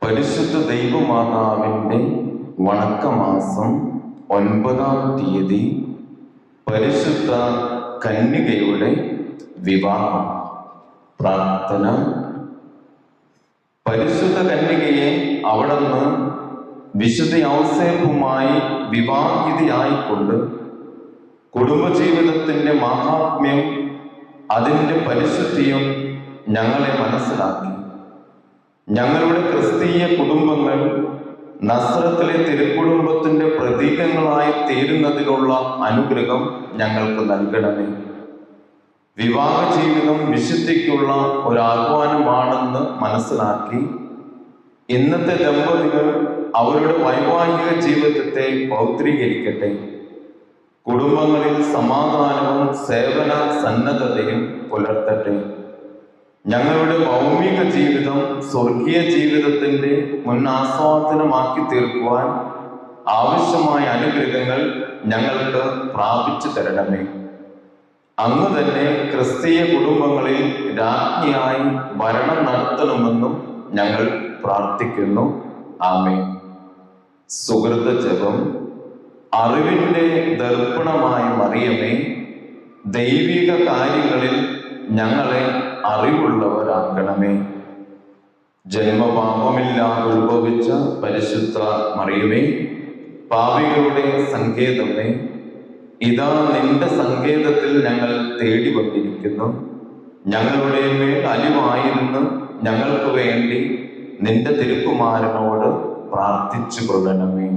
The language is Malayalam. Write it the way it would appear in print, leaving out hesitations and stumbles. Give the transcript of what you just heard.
പരിശുദ്ധ ദൈവമാതാവിൻ്റെ വണക്കമാസം 9-ാം തീയതി പരിശുദ്ധ കന്യകയുടെ വിവാഹം. പ്രാർത്ഥന. പരിശുദ്ധ കന്യകയെ അവിടുന്ന് വിശുദ്ധ ഔസേപ്പുമായി വിവാഹിതയായിക്കൊണ്ട് കുടുംബജീവിതത്തിൻ്റെ മാഹാത്മ്യം, അതിൻ്റെ പരിശുദ്ധിയും ഞങ്ങളെ മനസ്സിലാക്കി. ഞങ്ങളുടെ ക്രിസ്തീയ കുടുംബങ്ങൾ നസ്രത്തിലെ തിരുക്കുടുംബത്തിൻ്റെ പ്രതീകങ്ങളായി തീരുന്നതിനുള്ള അനുഗ്രഹം ഞങ്ങൾക്ക് നൽകണമേ. വിവാഹ ജീവിതം വിശുദ്ധിക്കുള്ള ഒരു ആഹ്വാനമാണെന്ന് മനസ്സിലാക്കി ഇന്നത്തെ ദമ്പതികൾ അവരുടെ വൈവാഹിക ജീവിതത്തെ പൗത്രീകരിക്കട്ടെ. കുടുംബങ്ങളിൽ സമാധാനവും സേവന സന്നദ്ധതയും പുലർത്തട്ടെ. ഞങ്ങളുടെ ഭൗമിക ജീവിതം സ്വർഗീയ ജീവിതത്തിൻ്റെ മുന്നാസ്വാദനമാക്കി തീർക്കുവാൻ ആവശ്യമായ അനുഗ്രഹങ്ങൾ ഞങ്ങൾക്ക് പ്രാപിച്ചു തരണമേ. അങ്ങ് തന്നെ ക്രിസ്തീയ കുടുംബങ്ങളിൽ രാജ്ഞിയായി ഭരണം നടത്തണമെന്നും ഞങ്ങൾ പ്രാർത്ഥിക്കുന്നു. ആമേൻ. സുഹൃത ജപം. അറിവിൻ്റെ ദർപ്പണമായ മറിയമേ, ദൈവിക കാര്യങ്ങളിൽ ഞങ്ങളെ അറിവുള്ളവരാക്കണമേ. ജന്മപാപമില്ലാതെ ഉത്ഭവിച്ച പരിശുദ്ധ മറിയമേ, പാപികളുടെ സങ്കേതമേ, ഇതാ നിന്റെ സങ്കേതത്തിൽ ഞങ്ങൾ തേടി വന്നിരിക്കുന്നു. ഞങ്ങളുടെ മേൽ അലിവായിരുന്നു ഞങ്ങൾക്ക് വേണ്ടി നിന്റെ തിരുക്കുമാരനോട് പ്രാർത്ഥിച്ചു കൊള്ളണമേ.